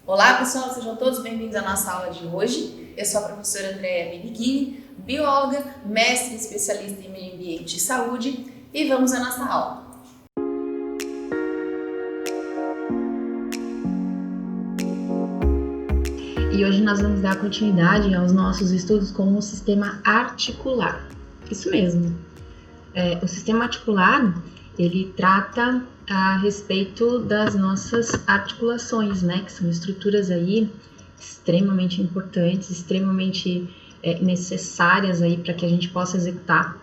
Olá pessoal, sejam todos bem-vindos à nossa aula de hoje. Eu sou a professora Andréa Benighini, bióloga, mestre e especialista em meio ambiente e saúde, e vamos à nossa aula. E hoje nós vamos dar continuidade aos nossos estudos com o sistema articular. Isso mesmo. O sistema articular, ele trata a respeito das nossas articulações, né? Que são estruturas aí extremamente importantes, extremamente necessárias aí para que a gente possa executar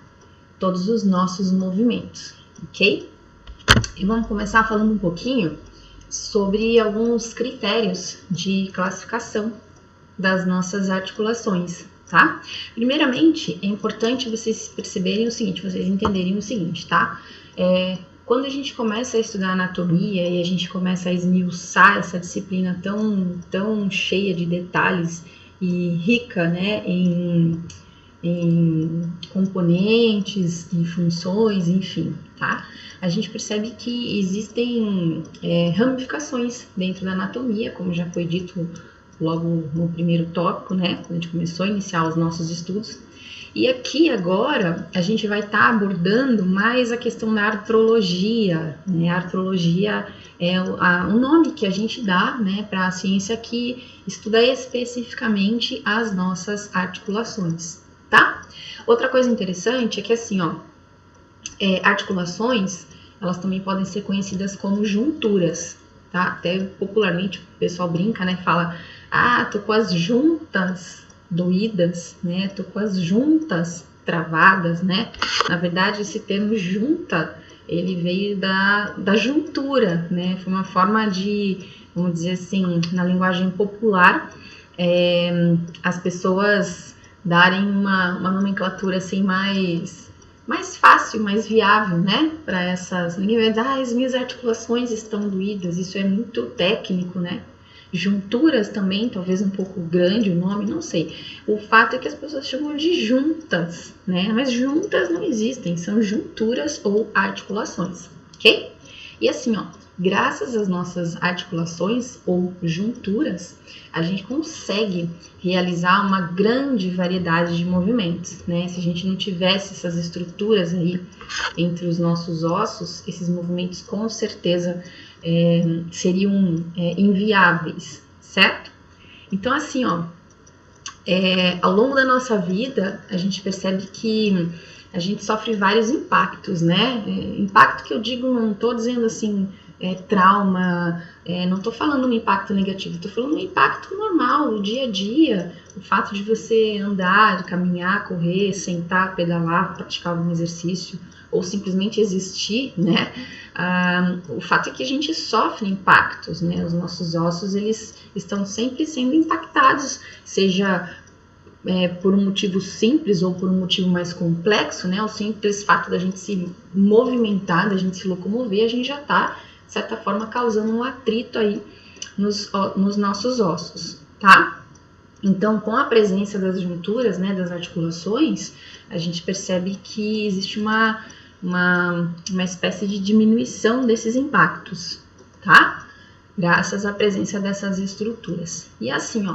todos os nossos movimentos, ok? E vamos começar falando um pouquinho sobre alguns critérios de classificação das nossas articulações, tá? Primeiramente, é importante vocês perceberem o seguinte, vocês entenderem o seguinte, tá? Quando a gente começa a estudar anatomia e a gente começa a esmiuçar essa disciplina tão cheia de detalhes e rica, né, em componentes e funções, enfim, tá? A gente percebe que existem ramificações dentro da anatomia, como já foi dito logo no primeiro tópico, né, quando a gente começou a iniciar os nossos estudos. E aqui agora a gente vai estar abordando mais a questão da artrologia, né? A artrologia é o nome que a gente dá, né, para a ciência que estuda especificamente as nossas articulações, tá? Outra coisa interessante é que assim, articulações, elas também podem ser conhecidas como junturas, tá? Até popularmente o pessoal brinca, né, fala, tô com as juntas doídas, né? Tô com as juntas travadas, né? Na verdade, esse termo junta, ele veio da juntura, né? Foi uma forma de, vamos dizer assim, na linguagem popular, as pessoas darem uma nomenclatura assim mais fácil, mais viável, né? Para essas, ninguém vai dizer, as minhas articulações estão doídas, isso é muito técnico, né? Junturas também, talvez um pouco grande o nome, não sei. O fato é que as pessoas chamam de juntas, né? Mas juntas não existem, são junturas ou articulações, ok? E assim, graças às nossas articulações ou junturas, a gente consegue realizar uma grande variedade de movimentos, né? Se a gente não tivesse essas estruturas aí entre os nossos ossos, esses movimentos com certeza seriam inviáveis, certo? Então, assim, ao longo da nossa vida, a gente percebe que a gente sofre vários impactos, né? Impacto que eu digo, não estou dizendo assim, trauma, não estou falando um impacto negativo, estou falando um impacto normal, do dia a dia, o fato de você andar, caminhar, correr, sentar, pedalar, praticar algum exercício, ou simplesmente existir, né? O fato é que a gente sofre impactos, né? Os nossos ossos, eles estão sempre sendo impactados, seja por um motivo simples ou por um motivo mais complexo, né? O simples fato da gente se movimentar, da gente se locomover, a gente já está, de certa forma, causando um atrito aí nos nossos ossos, tá? Então, com a presença das junturas, né, das articulações, a gente percebe que existe uma espécie de diminuição desses impactos, tá? Graças à presença dessas estruturas. E assim,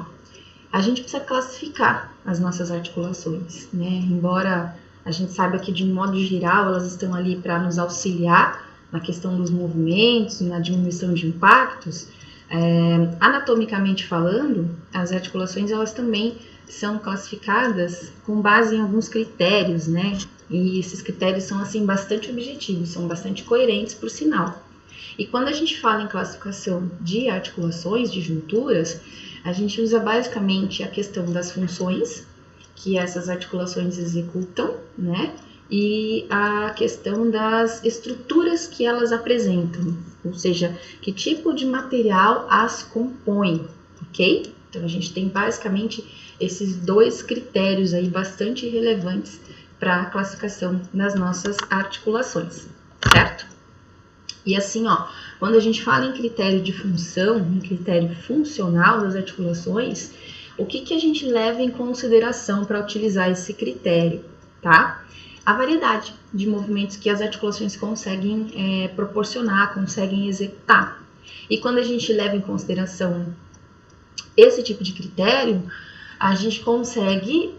a gente precisa classificar as nossas articulações, né? Embora a gente saiba que, de modo geral, elas estão ali para nos auxiliar na questão dos movimentos, na diminuição de impactos, anatomicamente falando, as articulações, elas também são classificadas com base em alguns critérios, né? E esses critérios são, assim, bastante objetivos, são bastante coerentes, por sinal. E quando a gente fala em classificação de articulações, de junturas, a gente usa basicamente a questão das funções que essas articulações executam, né? E a questão das estruturas que elas apresentam, ou seja, que tipo de material as compõe, ok? Então, a gente tem basicamente esses dois critérios aí bastante relevantes para a classificação das nossas articulações, certo? E assim, quando a gente fala em critério de função, em critério funcional das articulações, o que a gente leva em consideração para utilizar esse critério, tá? A variedade de movimentos que as articulações conseguem proporcionar, conseguem executar. E quando a gente leva em consideração esse tipo de critério, a gente consegue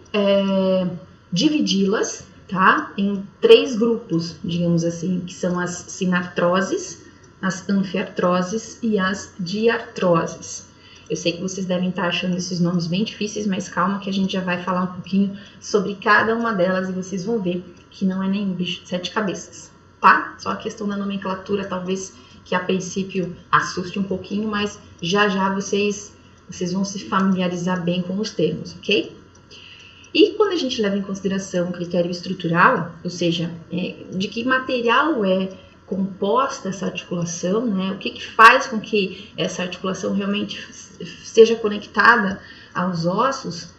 dividi-las, tá, em 3 grupos, digamos assim, que são as sinartroses, as anfiartroses e as diartroses. Eu sei que vocês devem estar achando esses nomes bem difíceis, mas calma que a gente já vai falar um pouquinho sobre cada uma delas e vocês vão ver que não é nenhum bicho de 7 cabeças, tá? Só a questão da nomenclatura talvez que a princípio assuste um pouquinho, mas já vocês vão se familiarizar bem com os termos, ok? E quando a gente leva em consideração o critério estrutural, ou seja, de que material é composta essa articulação, né? O que faz com que essa articulação realmente seja conectada aos ossos,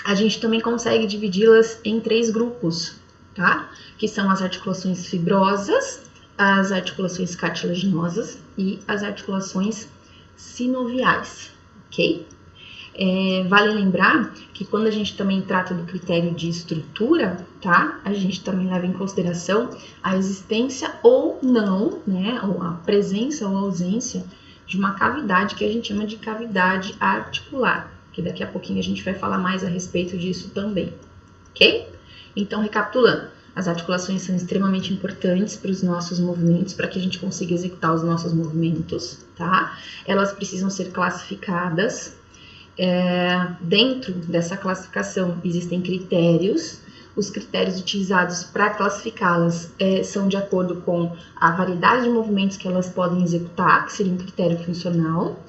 a gente também consegue dividi-las em 3 grupos, tá? Que são as articulações fibrosas, as articulações cartilaginosas e as articulações sinoviais, ok? Vale lembrar que quando a gente também trata do critério de estrutura, tá? A gente também leva em consideração a existência ou não, né? Ou a presença ou ausência de uma cavidade que a gente chama de cavidade articular, que daqui a pouquinho a gente vai falar mais a respeito disso também, ok? Então, recapitulando, as articulações são extremamente importantes para os nossos movimentos, para que a gente consiga executar os nossos movimentos, tá? Elas precisam ser classificadas. Dentro dessa classificação existem critérios. Os critérios utilizados para classificá-las são de acordo com a variedade de movimentos que elas podem executar, que seria um critério funcional,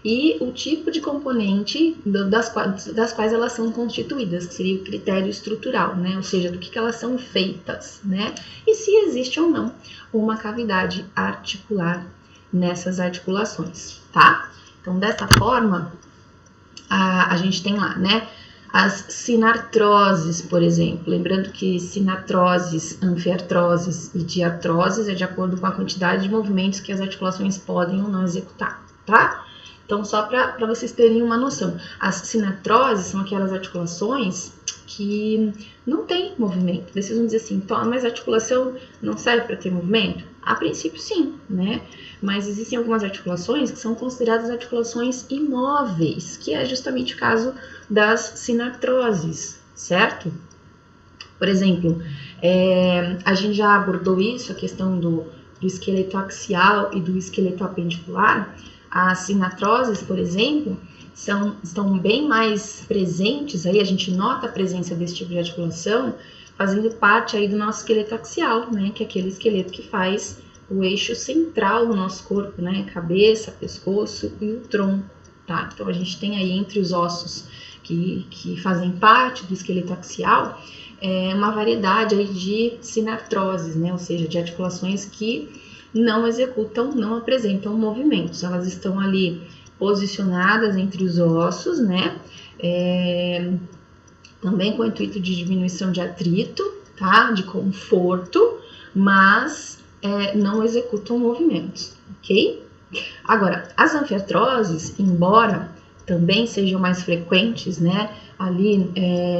e o tipo de componente das quais elas são constituídas, que seria o critério estrutural, né? Ou seja, do que elas são feitas, né? E se existe ou não uma cavidade articular nessas articulações, tá? Então, dessa forma, a gente tem lá, né, as sinartroses, por exemplo, lembrando que sinartroses, anfiartroses e diartroses é de acordo com a quantidade de movimentos que as articulações podem ou não executar, tá? Então, só para vocês terem uma noção, as sinartroses são aquelas articulações que não têm movimento. Vocês vão dizer assim, mas a articulação não serve para ter movimento? A princípio, sim, né? Mas existem algumas articulações que são consideradas articulações imóveis, que é justamente o caso das sinartroses, certo? Por exemplo, a gente já abordou isso, a questão do esqueleto axial e do esqueleto apendicular. As sinartroses, por exemplo, estão bem mais presentes, aí a gente nota a presença desse tipo de articulação, fazendo parte aí do nosso esqueleto axial, né, que é aquele esqueleto que faz o eixo central do nosso corpo, né, cabeça, pescoço e o tronco, tá? Então a gente tem aí entre os ossos que fazem parte do esqueleto axial, uma variedade aí de sinartroses, né, ou seja, de articulações que não executam, não apresentam movimentos, elas estão ali posicionadas entre os ossos, né, também com o intuito de diminuição de atrito, tá, de conforto, mas não executam movimentos, ok? Agora, as anfiartroses, embora também sejam mais frequentes, né, ali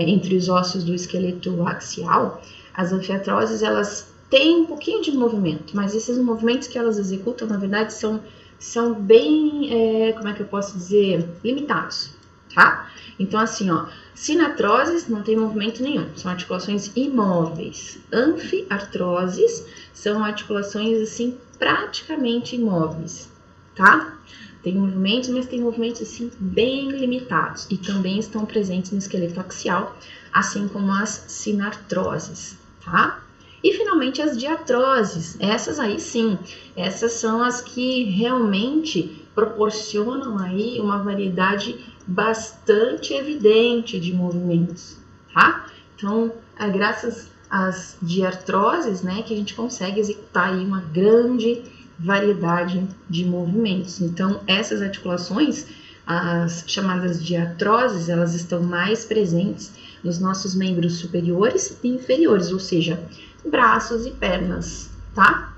entre os ossos do esqueleto axial, as anfiartroses, elas têm um pouquinho de movimento, mas esses movimentos que elas executam, na verdade, são bem, como é que eu posso dizer, limitados, tá? Então, assim, ó, sinartroses não tem movimento nenhum, são articulações imóveis. Anfiartroses são articulações, assim, praticamente imóveis, tá? Tem movimentos, mas tem movimentos, assim, bem limitados e também estão presentes no esqueleto axial, assim como as sinartroses, tá? E, finalmente, as diartroses, essas aí sim, essas são as que realmente proporcionam aí uma variedade bastante evidente de movimentos, tá? Então, graças às diartroses, né, que a gente consegue executar aí uma grande variedade de movimentos. Então, essas articulações, as chamadas diartroses, elas estão mais presentes nos nossos membros superiores e inferiores, ou seja, braços e pernas, tá?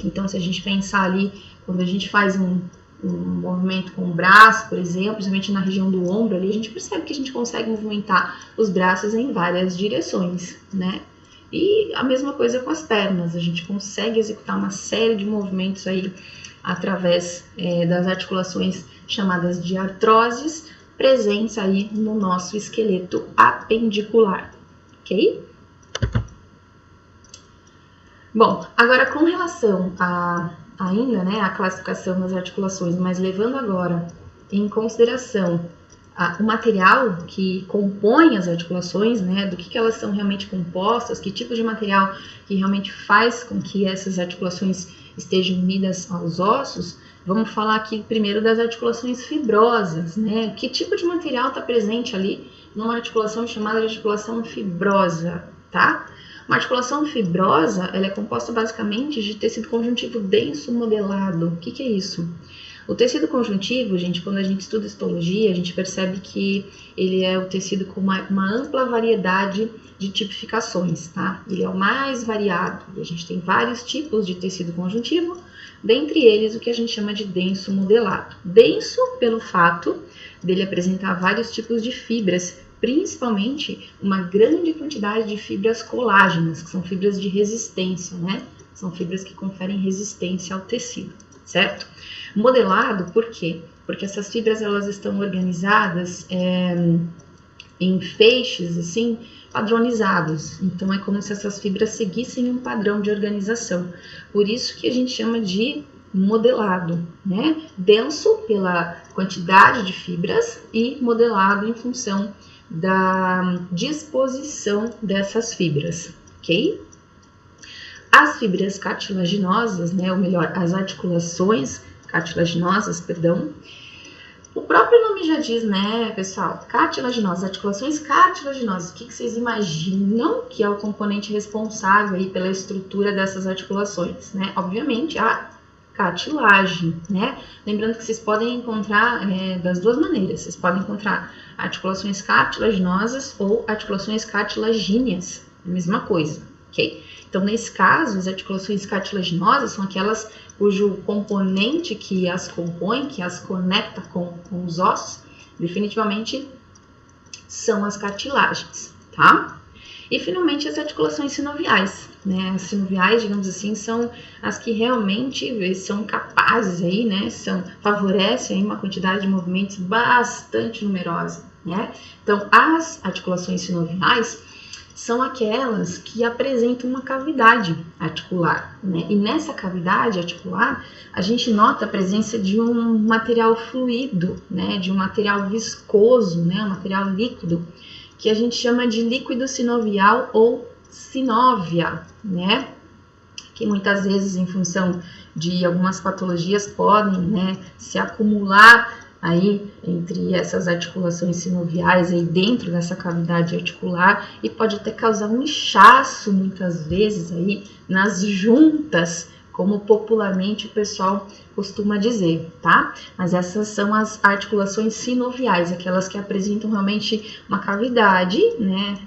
Então, se a gente pensar ali, quando a gente faz um movimento com o braço, por exemplo, principalmente na região do ombro ali, a gente percebe que a gente consegue movimentar os braços em várias direções, né? E a mesma coisa com as pernas, a gente consegue executar uma série de movimentos aí através das articulações chamadas de artroses, presentes aí no nosso esqueleto apendicular, ok? Bom, agora com relação ainda, né, a classificação das articulações, mas levando agora em consideração o material que compõe as articulações, né, do que elas são realmente compostas, que tipo de material que realmente faz com que essas articulações estejam unidas aos ossos, vamos falar aqui primeiro das articulações fibrosas, né, que tipo de material está presente ali numa articulação chamada de articulação fibrosa, tá? Uma articulação fibrosa, ela é composta basicamente de tecido conjuntivo denso modelado. O que é isso? O tecido conjuntivo, gente, quando a gente estuda histologia, a gente percebe que ele é o tecido com uma ampla variedade de tipificações, tá? Ele é o mais variado. E a gente tem vários tipos de tecido conjuntivo, dentre eles o que a gente chama de denso modelado. Denso pelo fato dele apresentar vários tipos de fibras, principalmente uma grande quantidade de fibras colágenas, que são fibras de resistência, né? São fibras que conferem resistência ao tecido, certo? Modelado, por quê? Porque essas fibras elas estão organizadas em feixes, assim, padronizados. Então, é como se essas fibras seguissem um padrão de organização. Por isso que a gente chama de modelado, né? Denso pela quantidade de fibras e modelado em função da disposição dessas fibras, ok? As fibras cartilaginosas, né, ou melhor, as articulações cartilaginosas, perdão, o próprio nome já diz, né, pessoal, cartilaginosas, articulações cartilaginosas, o que vocês imaginam que é o componente responsável aí pela estrutura dessas articulações, né? Obviamente, a cartilagem, né? Lembrando que vocês podem encontrar das duas maneiras. Vocês podem encontrar articulações cartilaginosas ou articulações cartilagíneas, a mesma coisa, ok? Então, nesse caso, as articulações cartilaginosas são aquelas cujo componente que as compõe, que as conecta com os ossos, definitivamente são as cartilagens, tá? E, finalmente, as articulações sinoviais, né? As sinoviais, digamos assim, são as que realmente são capazes aí, né? Favorecem aí uma quantidade de movimentos bastante numerosa, né? Então, as articulações sinoviais são aquelas que apresentam uma cavidade articular, né? E nessa cavidade articular, a gente nota a presença de um material fluido, né? De um material viscoso, né? Um material líquido, que a gente chama de líquido sinovial ou sinóvia, né? Que muitas vezes, em função de algumas patologias, podem, né, se acumular aí entre essas articulações sinoviais aí dentro dessa cavidade articular e pode até causar um inchaço muitas vezes aí nas juntas, como popularmente o pessoal costuma dizer, tá? Mas essas são as articulações sinoviais, aquelas que apresentam realmente uma cavidade, né,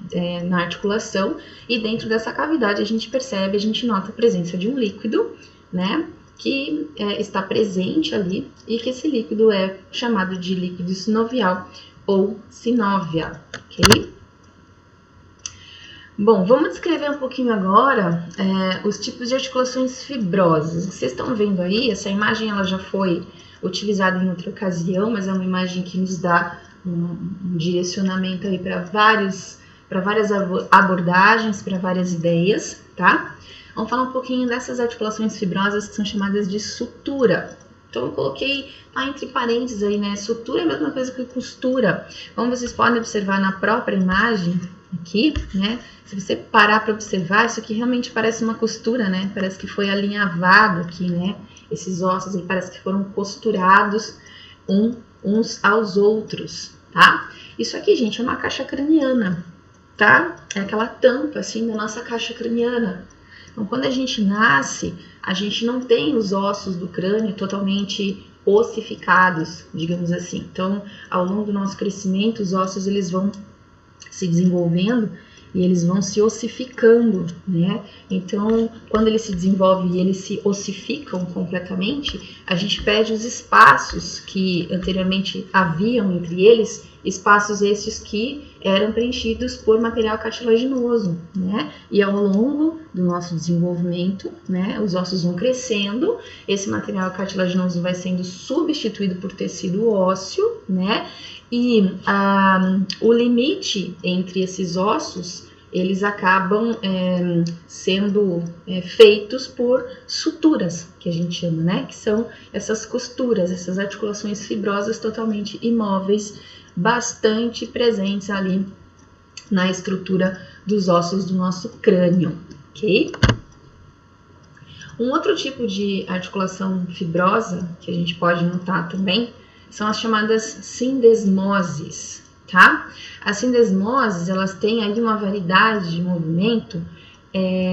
na articulação, e dentro dessa cavidade a gente nota a presença de um líquido, né, que está presente ali e que esse líquido é chamado de líquido sinovial ou sinóvia, ok? Bom, vamos descrever um pouquinho agora os tipos de articulações fibrosas. Vocês estão vendo aí, essa imagem ela já foi utilizada em outra ocasião, mas é uma imagem que nos dá um direcionamento aí para várias abordagens, para várias ideias, tá? Vamos falar um pouquinho dessas articulações fibrosas que são chamadas de sutura. Então, eu coloquei entre parênteses aí, né? Sutura é a mesma coisa que costura. Como vocês podem observar na própria imagem aqui, né? Se você parar para observar, isso aqui realmente parece uma costura, né? Parece que foi alinhavado aqui, né? Esses ossos aí parece que foram costurados uns aos outros, tá? Isso aqui, gente, é uma caixa craniana, tá? É aquela tampa, assim, da nossa caixa craniana. Então, quando a gente nasce, a gente não tem os ossos do crânio totalmente ossificados, digamos assim. Então, ao longo do nosso crescimento, os ossos eles vão se desenvolvendo e eles vão se ossificando, né? Então, quando eles se desenvolvem e eles se ossificam completamente, a gente perde os espaços que anteriormente haviam entre eles, espaços esses que eram preenchidos por material cartilaginoso, né? E ao longo do nosso desenvolvimento, né? Os ossos vão crescendo, esse material cartilaginoso vai sendo substituído por tecido ósseo, né? E o limite entre esses ossos, eles acabam sendo feitos por suturas, que a gente chama, né? Que são essas costuras, essas articulações fibrosas totalmente imóveis, bastante presentes ali na estrutura dos ossos do nosso crânio, ok? Um outro tipo de articulação fibrosa que a gente pode notar também são as chamadas sindesmoses, tá? As sindesmoses, elas têm aí uma variedade de movimento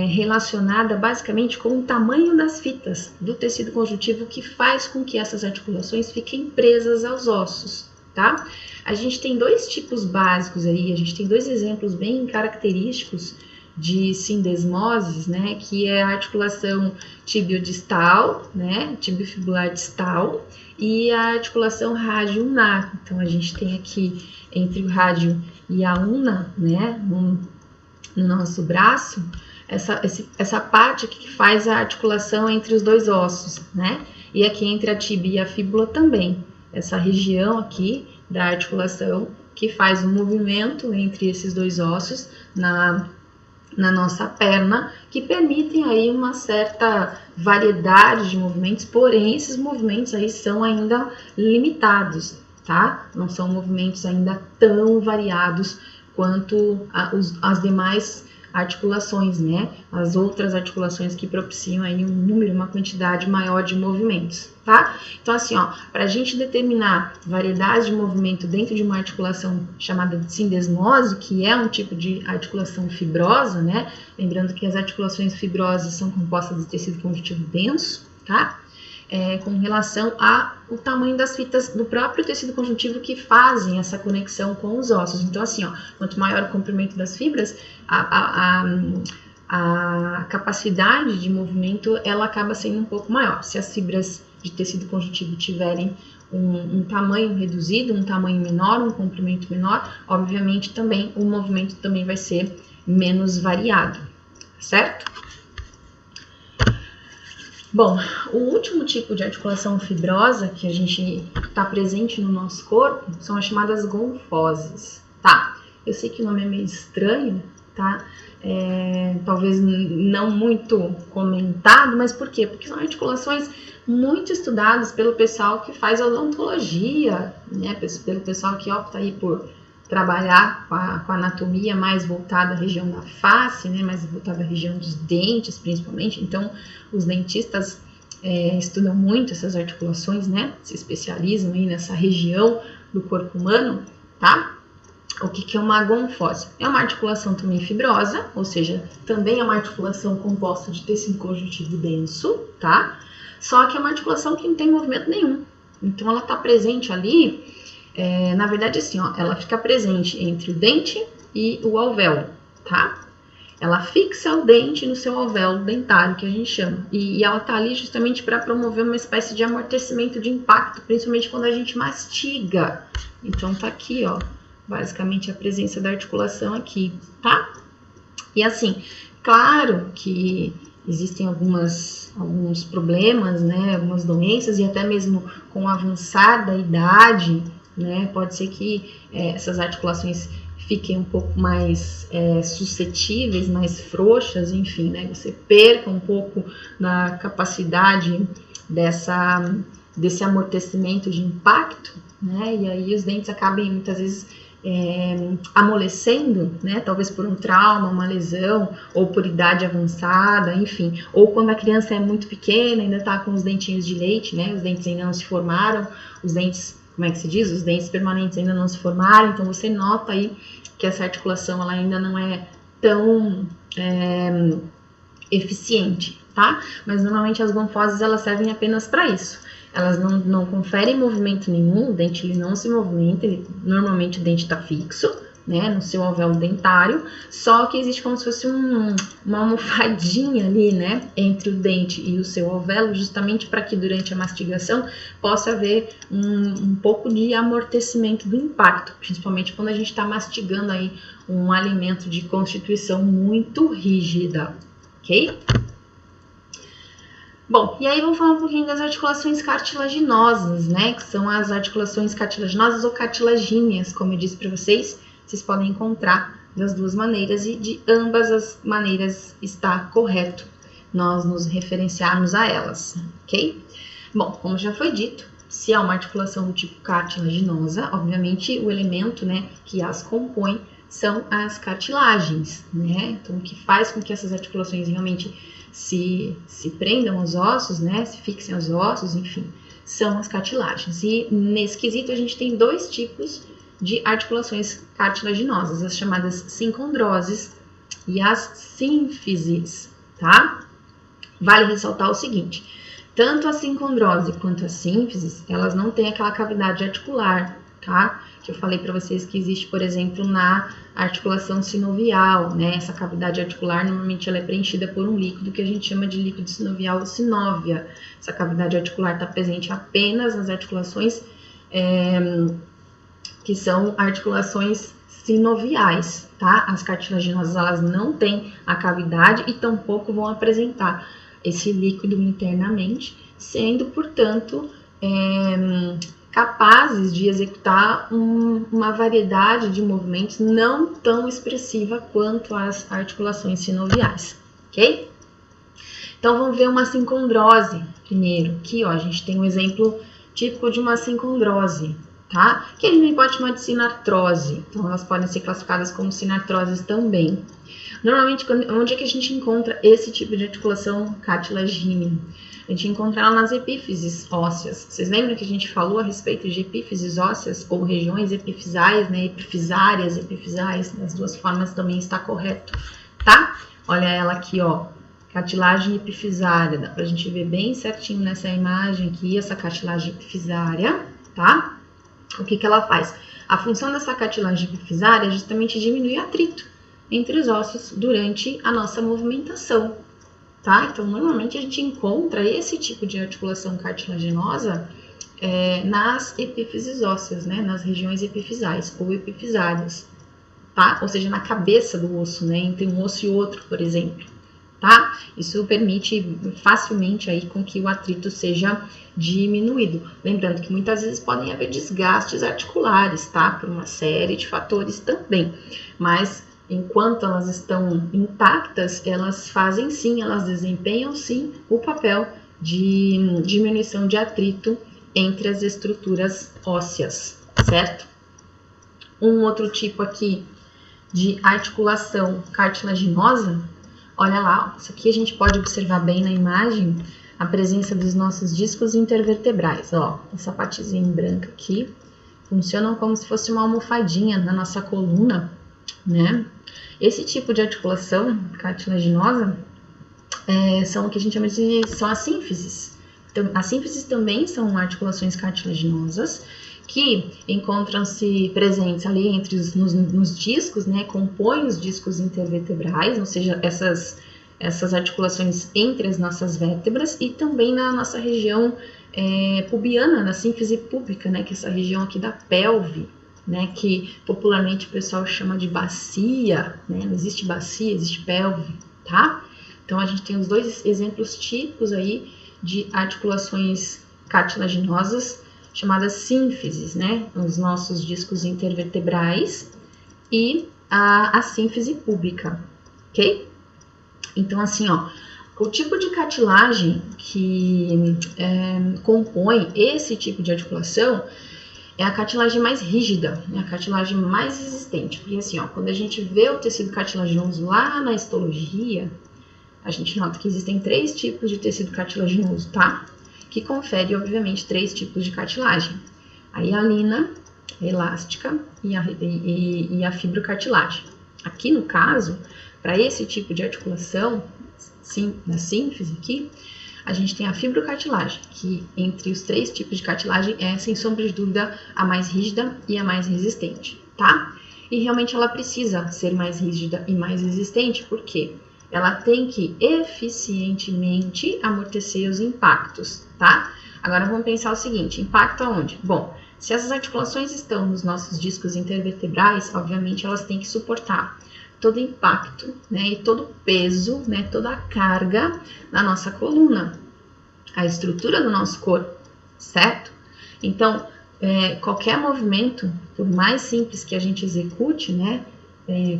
relacionada basicamente com o tamanho das fitas do tecido conjuntivo que faz com que essas articulações fiquem presas aos ossos, tá? A gente tem dois tipos básicos aí, a gente tem dois exemplos bem característicos de sindesmoses, né, que é a articulação tibiodistal, né, tibiofibular distal, e a articulação rádio-unar. Então, a gente tem aqui entre o rádio e a una, né, no nosso braço, essa parte aqui que faz a articulação entre os dois ossos, né, e aqui entre a tíbia e a fíbula também, essa região aqui da articulação que faz o movimento entre esses dois ossos na nossa perna, que permitem aí uma certa variedade de movimentos, porém esses movimentos aí são ainda limitados, tá? Não são movimentos ainda tão variados quanto as demais articulações, né? As outras articulações que propiciam aí um número, uma quantidade maior de movimentos, tá? Então, assim, ó, para a gente determinar variedade de movimento dentro de uma articulação chamada de sindesmose, que é um tipo de articulação fibrosa, né? Lembrando que as articulações fibrosas são compostas de tecido conjuntivo denso, tá? Com relação ao tamanho das fitas do próprio tecido conjuntivo que fazem essa conexão com os ossos. Então, assim, ó, quanto maior o comprimento das fibras, a capacidade de movimento ela acaba sendo um pouco maior. Se as fibras de tecido conjuntivo tiverem um tamanho reduzido, um tamanho menor, um comprimento menor, obviamente também o movimento também vai ser menos variado, certo? Bom, o último tipo de articulação fibrosa que a gente está presente no nosso corpo são as chamadas gonfoses, tá? Eu sei que o nome é meio estranho, tá? Talvez não muito comentado, mas por quê? Porque são articulações muito estudadas pelo pessoal que faz odontologia, né? Pelo pessoal que opta aí por trabalhar com a anatomia mais voltada à região da face, né, mais voltada à região dos dentes, principalmente. Então, os dentistas estudam muito essas articulações, né, se especializam aí nessa região do corpo humano, tá? O que é uma gonfose? É uma articulação também fibrosa, ou seja, também é uma articulação composta de tecido conjuntivo denso, tá? Só que é uma articulação que não tem movimento nenhum. Então, ela está presente ali. Na verdade, assim, ó, ela fica presente entre o dente e o alvéolo, tá? Ela fixa o dente no seu alvéolo dentário, que a gente chama. E ela tá ali justamente para promover uma espécie de amortecimento de impacto, principalmente quando a gente mastiga. Então, tá aqui, ó, basicamente a presença da articulação aqui, tá? E assim, claro que existem alguns problemas, né, algumas doenças, e até mesmo com o avançar da idade, né, pode ser que essas articulações fiquem um pouco mais suscetíveis, mais frouxas, enfim, né, você perca um pouco na capacidade desse amortecimento de impacto, né, e aí os dentes acabem muitas vezes amolecendo, né, talvez por um trauma, uma lesão, ou por idade avançada, enfim, ou quando a criança é muito pequena, ainda está com os dentinhos de leite, né, os dentes ainda não se formaram, os dentes, como é que se diz? Os dentes permanentes ainda não se formaram, então você nota aí que essa articulação ela ainda não é tão eficiente, tá? Mas normalmente as gonfoses elas servem apenas para isso. Elas não conferem movimento nenhum, o dente ele não se movimenta, normalmente o dente está fixo, né, no seu alvéolo dentário, só que existe como se fosse uma almofadinha ali, né, entre o dente e o seu alvéolo, justamente para que durante a mastigação possa haver um pouco de amortecimento do impacto, principalmente quando a gente está mastigando aí um alimento de constituição muito rígida, ok? Bom, e aí vamos falar um pouquinho das articulações cartilaginosas, né? Que são as articulações cartilaginosas ou cartilagíneas, como eu disse para vocês podem encontrar das duas maneiras e de ambas as maneiras está correto nós nos referenciarmos a elas, ok? Bom, como já foi dito, se é uma articulação do tipo cartilaginosa, obviamente o elemento, né, que as compõe são as cartilagens, né? Então, o que faz com que essas articulações realmente se prendam aos ossos, né, se fixem aos ossos, enfim, são as cartilagens. E nesse quesito a gente tem dois tipos de articulações cartilaginosas, as chamadas sincondroses e as sínfises, tá? Vale ressaltar o seguinte, tanto a sincondrose quanto a sínfises, elas não têm aquela cavidade articular, tá? Que eu falei para vocês que existe, por exemplo, na articulação sinovial, né? Essa cavidade articular, normalmente ela é preenchida por um líquido que a gente chama de líquido sinovial ou sinóvia. Essa cavidade articular está presente apenas nas articulações que são articulações sinoviais, tá? As cartilaginosas, elas não têm a cavidade e tampouco vão apresentar esse líquido internamente, sendo, portanto, capazes de executar uma variedade de movimentos não tão expressiva quanto as articulações sinoviais, ok? Então, vamos ver uma sincondrose primeiro. Aqui, ó, a gente tem um exemplo típico de uma sincondrose, tá? Que a gente pode chamar de sinartrose. Então, elas podem ser classificadas como sinartroses também. Normalmente, onde é que a gente encontra esse tipo de articulação cartilagínea? A gente encontra ela nas epífises ósseas. Vocês lembram que a gente falou a respeito de epífises ósseas ou regiões epifisais, né? Epifisárias, epifisais, das duas formas também está correto, tá? Olha ela aqui, ó. Cartilagem epifisária. Dá pra gente ver bem certinho nessa imagem aqui, essa cartilagem epifisária, tá? O que ela faz? A função dessa cartilagem epifisária é justamente diminuir atrito entre os ossos durante a nossa movimentação, tá? Então, normalmente a gente encontra esse tipo de articulação cartilaginosa nas epífises ósseas, né? Nas regiões epifisais ou epifisárias, tá? Ou seja, na cabeça do osso, né? Entre um osso e outro, por exemplo, tá? Isso permite facilmente aí com que o atrito seja diminuído. Lembrando que muitas vezes podem haver desgastes articulares, tá? Por uma série de fatores também, mas enquanto elas estão intactas, elas fazem sim, elas desempenham sim o papel de diminuição de atrito entre as estruturas ósseas, certo? Um outro tipo aqui de articulação cartilaginosa, olha lá, ó, isso aqui a gente pode observar bem na imagem, a presença dos nossos discos intervertebrais, ó, essa partezinha branca aqui, funcionam como se fosse uma almofadinha na nossa coluna, né? Esse tipo de articulação cartilaginosa são o que a gente chama são as sínfises. Então, as sínfises também são articulações cartilaginosas que encontram-se presentes ali nos discos, né? Compõem os discos intervertebrais, ou seja, essas articulações entre as nossas vértebras e também na nossa região pubiana, na sínfise púbica, né? Que é essa região aqui da pelve, né, que popularmente o pessoal chama de bacia, né? Não existe bacia, existe pelve, tá? Então, a gente tem os dois exemplos típicos aí de articulações cartilaginosas chamadas sínfises, né? Os nossos discos intervertebrais e a sínfise púbica, ok? Então, assim, ó, o tipo de cartilagem que compõe esse tipo de articulação é a cartilagem mais rígida, é a cartilagem mais resistente. Porque assim, ó, quando a gente vê o tecido cartilaginoso lá na histologia, a gente nota que existem 3 tipos de tecido cartilaginoso, tá? Que confere, obviamente, 3 tipos de cartilagem. A hialina, a elástica e a fibrocartilagem. Aqui no caso, para esse tipo de articulação, da sínfise aqui, a gente tem a fibrocartilagem, que entre os 3 tipos de cartilagem é, sem sombra de dúvida, a mais rígida e a mais resistente, tá? E realmente ela precisa ser mais rígida e mais resistente, porque ela tem que eficientemente amortecer os impactos, tá? Agora vamos pensar o seguinte, impacto aonde? Bom, se essas articulações estão nos nossos discos intervertebrais, obviamente elas têm que suportar todo impacto, né, e todo peso, né, toda a carga na nossa coluna, a estrutura do nosso corpo, certo? Então, qualquer movimento, por mais simples que a gente execute, né,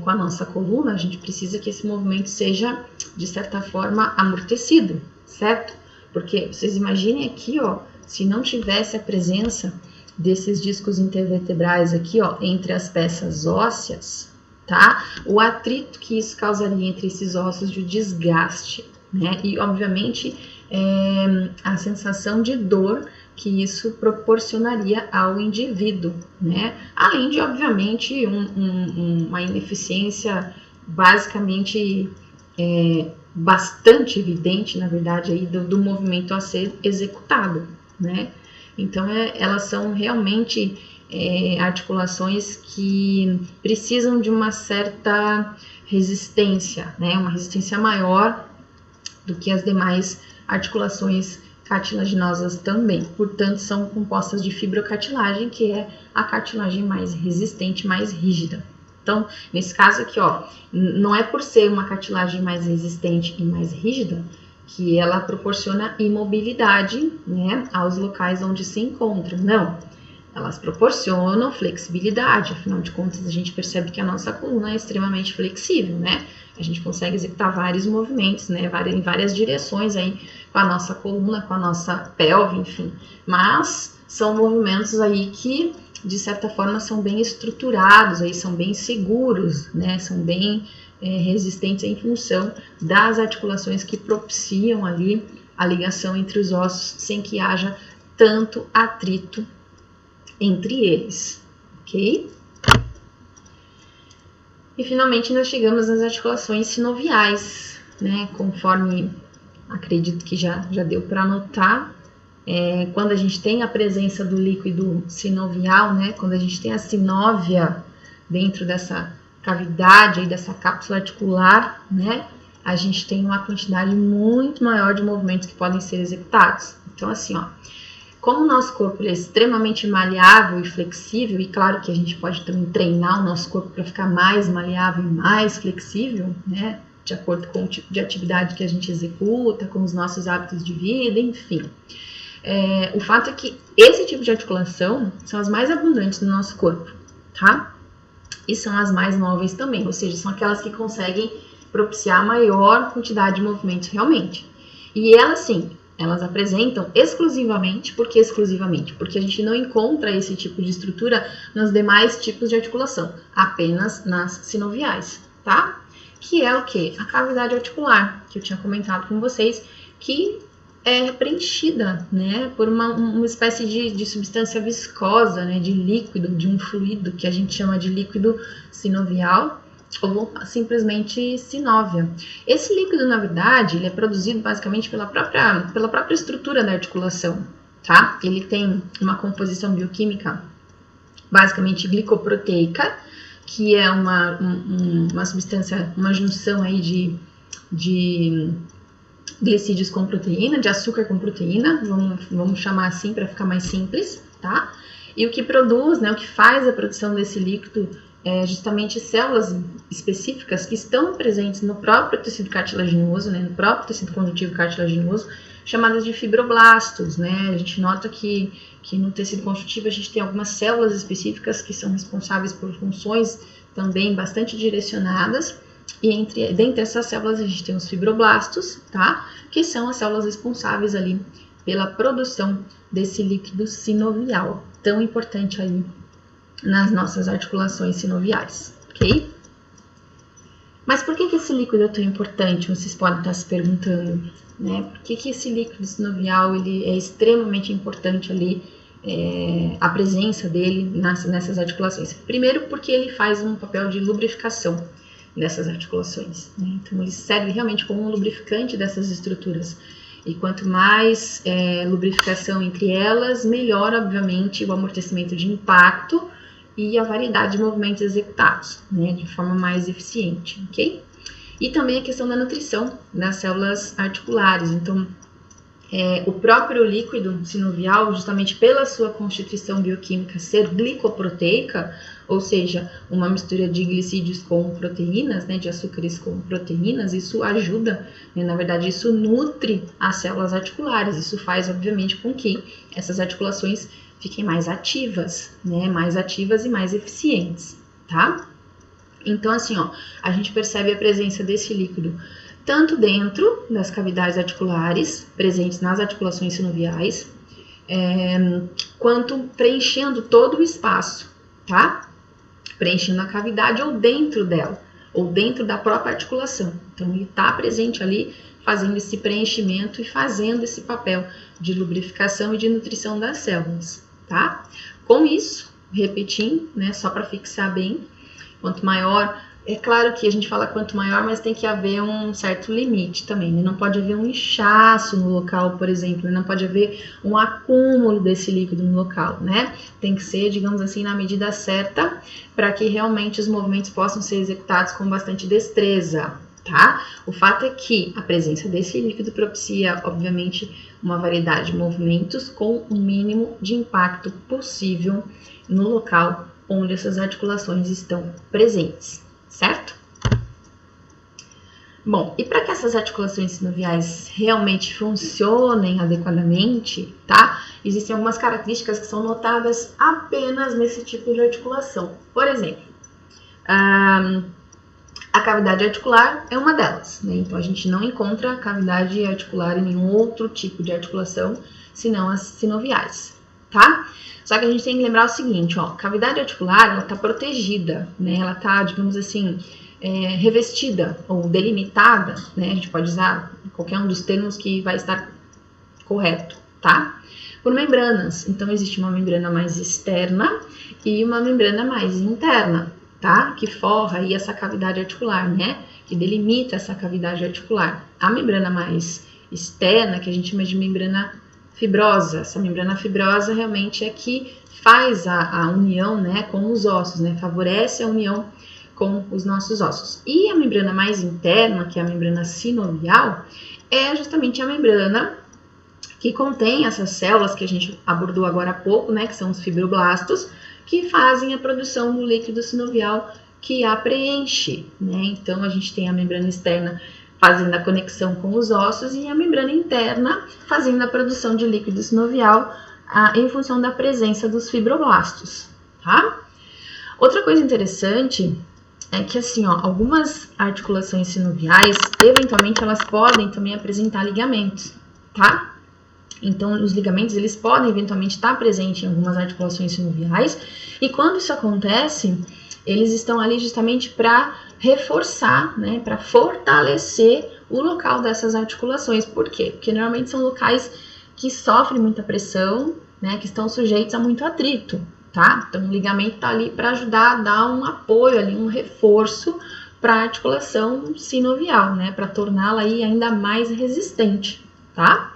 com a nossa coluna, a gente precisa que esse movimento seja, de certa forma, amortecido, certo? Porque vocês imaginem aqui, ó, se não tivesse a presença desses discos intervertebrais aqui, ó, entre as peças ósseas, tá? O atrito que isso causaria entre esses ossos, de desgaste, né? E, obviamente, a sensação de dor que isso proporcionaria ao indivíduo, né? Além de, obviamente, uma ineficiência basicamente bastante evidente, na verdade, aí do movimento a ser executado, né? Então, elas são realmente articulações que precisam de uma certa resistência, né? Uma resistência maior do que as demais articulações cartilaginosas também. Portanto, são compostas de fibrocartilagem, que é a cartilagem mais resistente, mais rígida. Então, nesse caso aqui, ó, não é por ser uma cartilagem mais resistente e mais rígida que ela proporciona imobilidade, né, aos locais onde se encontra. Não, elas proporcionam flexibilidade. Afinal de contas, a gente percebe que a nossa coluna é extremamente flexível, né? A gente consegue executar vários movimentos, né, em várias direções aí com a nossa coluna, com a nossa pelve, enfim. Mas são movimentos aí que, de certa forma, são bem estruturados, aí são bem seguros, né? São bem resistentes em função das articulações que propiciam ali a ligação entre os ossos, sem que haja tanto atrito entre eles, ok? E finalmente nós chegamos nas articulações sinoviais, né? Conforme acredito que já deu para notar, quando a gente tem a presença do líquido sinovial, né? Quando a gente tem a sinóvia dentro dessa cavidade aí, dessa cápsula articular, né? A gente tem uma quantidade muito maior de movimentos que podem ser executados. Então, assim, ó, como o nosso corpo é extremamente maleável e flexível, e claro que a gente pode também treinar o nosso corpo para ficar mais maleável e mais flexível, né? De acordo com o tipo de atividade que a gente executa, com os nossos hábitos de vida, enfim. O fato é que esse tipo de articulação são as mais abundantes no nosso corpo, tá? E são as mais móveis também, ou seja, são aquelas que conseguem propiciar maior quantidade de movimentos realmente. E elas, sim, elas apresentam exclusivamente, porque a gente não encontra esse tipo de estrutura nos demais tipos de articulação, apenas nas sinoviais, tá? Que é o quê? A cavidade articular, que eu tinha comentado com vocês, que é preenchida, né, por uma espécie de substância viscosa, né, de líquido, de um fluido que a gente chama de líquido sinovial ou simplesmente sinóvia. Esse líquido, na verdade, ele é produzido basicamente pela própria estrutura da articulação, tá? Ele tem uma composição bioquímica basicamente glicoproteica, que é uma substância, uma junção aí de glicídios com proteína, de açúcar com proteína, vamos chamar assim para ficar mais simples, tá? E o que produz, né, o que faz a produção desse líquido é justamente células específicas que estão presentes no próprio tecido cartilaginoso, né, no próprio tecido conjuntivo cartilaginoso, chamadas de fibroblastos, né? A gente nota que no tecido conjuntivo a gente tem algumas células específicas que são responsáveis por funções também bastante direcionadas. E dentre essas células a gente tem os fibroblastos, tá? Que são as células responsáveis ali pela produção desse líquido sinovial, tão importante aí nas nossas articulações sinoviais, ok? Mas por que esse líquido é tão importante? Vocês podem estar se perguntando, né? Por que esse líquido sinovial ele é extremamente importante ali, a presença dele nessas articulações? Primeiro porque ele faz um papel de lubrificação dessas articulações, né? Então ele serve realmente como um lubrificante dessas estruturas, e quanto mais lubrificação entre elas, melhor obviamente o amortecimento de impacto e a variedade de movimentos executados, né, de forma mais eficiente, ok? E também a questão da nutrição das células articulares. Então o próprio líquido sinovial, justamente pela sua constituição bioquímica ser glicoproteica, ou seja, uma mistura de glicídios com proteínas, né, de açúcares com proteínas, isso ajuda, né, na verdade, isso nutre as células articulares, isso faz, obviamente, com que essas articulações fiquem mais ativas, né, mais ativas e mais eficientes, tá? Então, assim, ó, a gente percebe a presença desse líquido tanto dentro das cavidades articulares, presentes nas articulações sinoviais, quanto preenchendo todo o espaço, tá? Preenchendo a cavidade ou dentro dela, ou dentro da própria articulação. Então, ele está presente ali, fazendo esse preenchimento e fazendo esse papel de lubrificação e de nutrição das células, tá? Com isso, repetindo, né, só para fixar bem, quanto maior, é claro que a gente fala quanto maior, mas tem que haver um certo limite também, né? Não pode haver um inchaço no local, por exemplo, não pode haver um acúmulo desse líquido no local, né? Tem que ser, digamos assim, na medida certa, para que realmente os movimentos possam ser executados com bastante destreza, tá? O fato é que a presença desse líquido propicia, obviamente, uma variedade de movimentos com o mínimo de impacto possível no local onde essas articulações estão presentes, certo? Bom, e para que essas articulações sinoviais realmente funcionem adequadamente, tá? Existem algumas características que são notadas apenas nesse tipo de articulação. Por exemplo, a cavidade articular é uma delas, né? Então, a gente não encontra cavidade articular em nenhum outro tipo de articulação, senão as sinoviais, tá? Só que a gente tem que lembrar o seguinte, ó, cavidade articular, ela tá protegida, né? Ela tá, digamos assim, revestida ou delimitada, né? A gente pode usar qualquer um dos termos que vai estar correto, tá? Por membranas. Então, existe uma membrana mais externa e uma membrana mais interna, tá? Que forra aí essa cavidade articular, né? Que delimita essa cavidade articular. A membrana mais externa, que a gente chama de membrana fibrosa, essa membrana fibrosa realmente é que faz a união, né, com os ossos, né? Favorece a união com os nossos ossos. E a membrana mais interna, que é a membrana sinovial, é justamente a membrana que contém essas células que a gente abordou agora há pouco, né, que são os fibroblastos, que fazem a produção do líquido sinovial que a preenche, né? Então, a gente tem a membrana externa fazendo a conexão com os ossos e a membrana interna fazendo a produção de líquido sinovial em função da presença dos fibroblastos, tá? Outra coisa interessante é que, assim, ó, algumas articulações sinoviais, eventualmente, elas podem também apresentar ligamentos, tá? Então, os ligamentos, eles podem eventualmente estar presentes em algumas articulações sinoviais, e quando isso acontece, eles estão ali justamente para reforçar, né, para fortalecer o local dessas articulações. Por quê? Porque normalmente são locais que sofrem muita pressão, né, que estão sujeitos a muito atrito, tá? Então, o ligamento está ali para ajudar a dar um apoio ali, um reforço para a articulação sinovial, né, para torná-la aí ainda mais resistente, tá?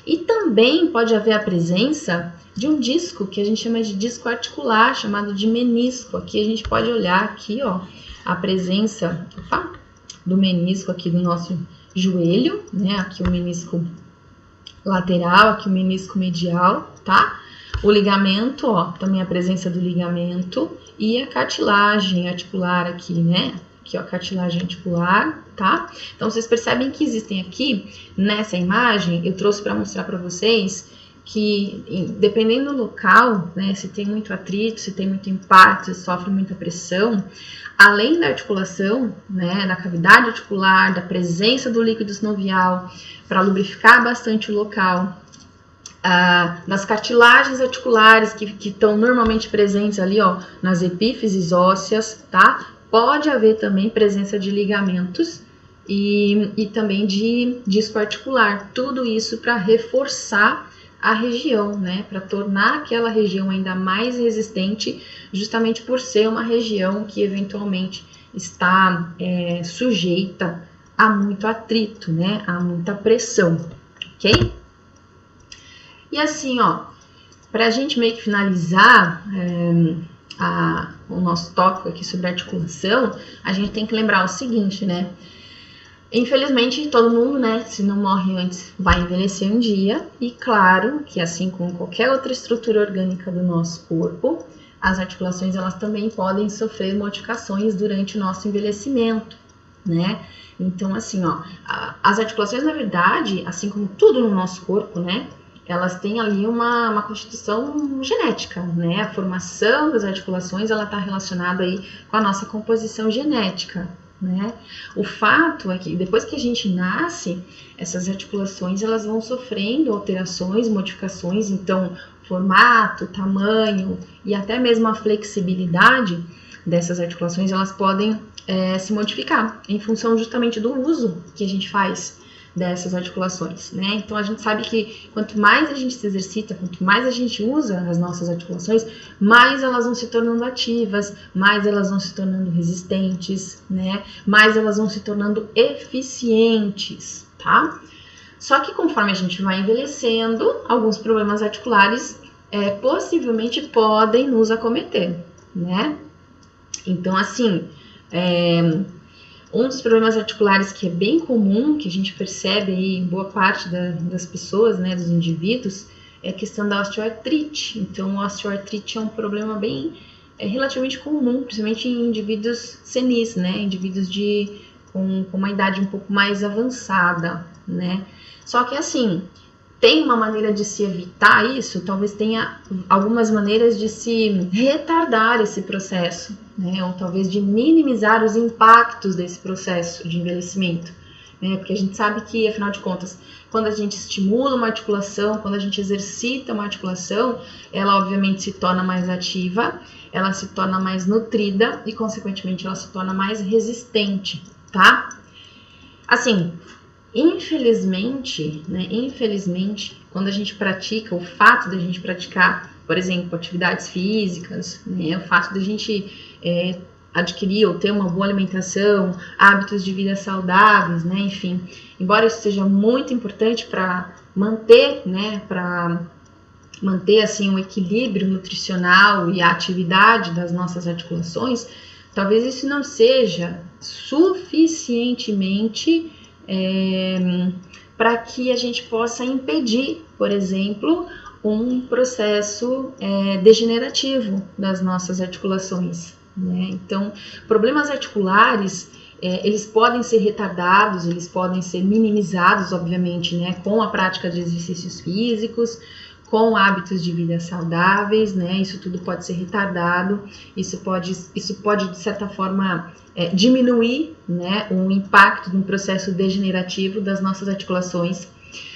E também pode haver a presença de um disco, que a gente chama de disco articular, chamado de menisco. Aqui a gente pode olhar aqui, ó, a presença do menisco aqui do nosso joelho, né? Aqui o menisco lateral, aqui o menisco medial, tá? O ligamento, ó, também a presença do ligamento e a cartilagem articular aqui, né? Aqui, ó, cartilagem articular, tá? Então, vocês percebem que existem aqui, nessa imagem, eu trouxe para mostrar para vocês que, dependendo do local, né, se tem muito atrito, se tem muito impacto, se sofre muita pressão, além da articulação, né, da cavidade articular, da presença do líquido sinovial, para lubrificar bastante o local, das cartilagens articulares que estão normalmente presentes ali, ó, nas epífises ósseas, tá? Pode haver também presença de ligamentos e também de disco articular. Tudo isso para reforçar a região, né? Para tornar aquela região ainda mais resistente, justamente por ser uma região que eventualmente está sujeita a muito atrito, né? A muita pressão, ok? E assim, ó, para a gente meio que finalizar o nosso tópico aqui sobre articulação, a gente tem que lembrar o seguinte, né? Infelizmente, todo mundo, né, se não morre antes, vai envelhecer um dia. E claro que, assim como qualquer outra estrutura orgânica do nosso corpo, as articulações elas também podem sofrer modificações durante o nosso envelhecimento, né? Então, assim, ó, as articulações, na verdade, assim como tudo no nosso corpo, né, elas têm ali uma constituição genética, né? A formação das articulações, ela está relacionada aí com a nossa composição genética, né? O fato é que depois que a gente nasce, essas articulações elas vão sofrendo alterações, modificações, então formato, tamanho e até mesmo a flexibilidade dessas articulações elas podem se modificar em função justamente do uso que a gente faz dessas articulações, né? Então a gente sabe que quanto mais a gente se exercita, quanto mais a gente usa as nossas articulações, mais elas vão se tornando ativas, mais elas vão se tornando resistentes, né? Mais elas vão se tornando eficientes, tá? Só que conforme a gente vai envelhecendo, alguns problemas articulares possivelmente podem nos acometer, né? Então, assim, um dos problemas articulares que é bem comum, que a gente percebe aí em boa parte das pessoas, né, dos indivíduos, é a questão da osteoartrite. Então, a osteoartrite é um problema bem relativamente comum, principalmente em indivíduos senis, né, indivíduos com uma idade um pouco mais avançada, né. Só que, assim, tem uma maneira de se evitar isso, talvez tenha algumas maneiras de se retardar esse processo, né? Ou talvez de minimizar os impactos desse processo de envelhecimento, né? Porque a gente sabe que, afinal de contas, quando a gente estimula uma articulação, quando a gente exercita uma articulação, ela obviamente se torna mais ativa, ela se torna mais nutrida e, consequentemente, ela se torna mais resistente, tá? Assim, infelizmente, quando a gente pratica, o fato da gente praticar, por exemplo, atividades físicas, né, o fato da gente adquirir ou ter uma boa alimentação, hábitos de vida saudáveis, né, enfim, embora isso seja muito importante para manter, né, assim, o equilíbrio nutricional e a atividade das nossas articulações, talvez isso não seja suficientemente para que a gente possa impedir, por exemplo, um processo degenerativo das nossas articulações, né? Então, problemas articulares, eles podem ser retardados, eles podem ser minimizados, obviamente, né, com a prática de exercícios físicos, com hábitos de vida saudáveis, né? Isso tudo pode ser retardado, isso pode de certa forma diminuir, né, o impacto de um processo degenerativo das nossas articulações,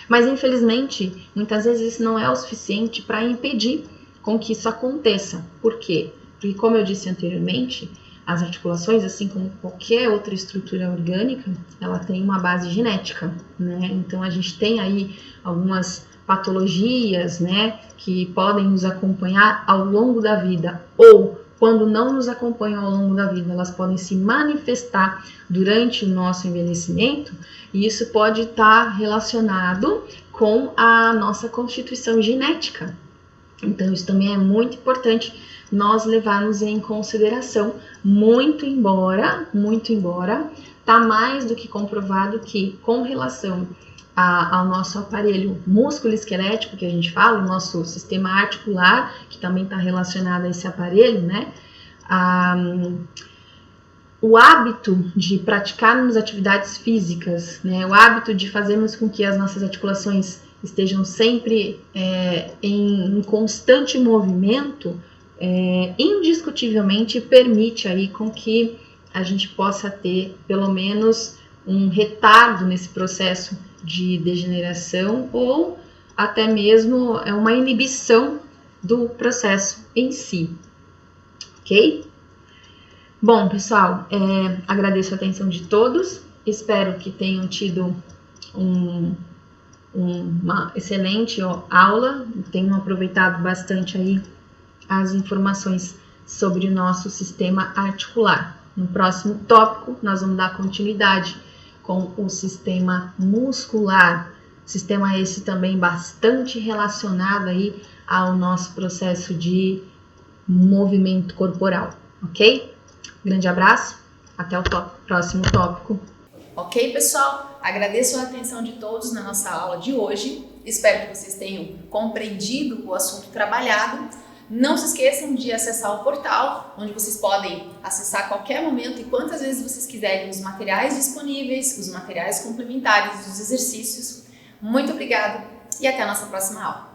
mas infelizmente muitas vezes isso não é o suficiente para impedir com que isso aconteça. Por quê? Porque, como eu disse anteriormente, as articulações, assim como qualquer outra estrutura orgânica, ela tem uma base genética, né? Então a gente tem aí algumas patologias, né, que podem nos acompanhar ao longo da vida, ou quando não nos acompanham ao longo da vida, elas podem se manifestar durante o nosso envelhecimento, e isso pode estar relacionado com a nossa constituição genética. Então isso também é muito importante nós levarmos em consideração, muito embora tá mais do que comprovado que, com relação ao nosso aparelho músculo-esquelético, que a gente fala, o nosso sistema articular, que também está relacionado a esse aparelho, né? O hábito de praticarmos atividades físicas, né? O hábito de fazermos com que as nossas articulações estejam sempre em constante movimento, indiscutivelmente permite aí com que a gente possa ter, pelo menos, um retardo nesse processo de degeneração ou até mesmo uma inibição do processo em si, ok? Bom, pessoal, agradeço a atenção de todos, espero que tenham tido uma excelente aula, tenham aproveitado bastante aí as informações sobre o nosso sistema articular. No próximo tópico, nós vamos dar continuidade com o sistema muscular, sistema esse também bastante relacionado aí ao nosso processo de movimento corporal, ok? Grande abraço, até o próximo tópico. Ok, pessoal? Agradeço a atenção de todos na nossa aula de hoje. Espero que vocês tenham compreendido o assunto trabalhado. Não se esqueçam de acessar o portal, onde vocês podem acessar a qualquer momento e quantas vezes vocês quiserem os materiais disponíveis, os materiais complementares, os exercícios. Muito obrigada e até a nossa próxima aula.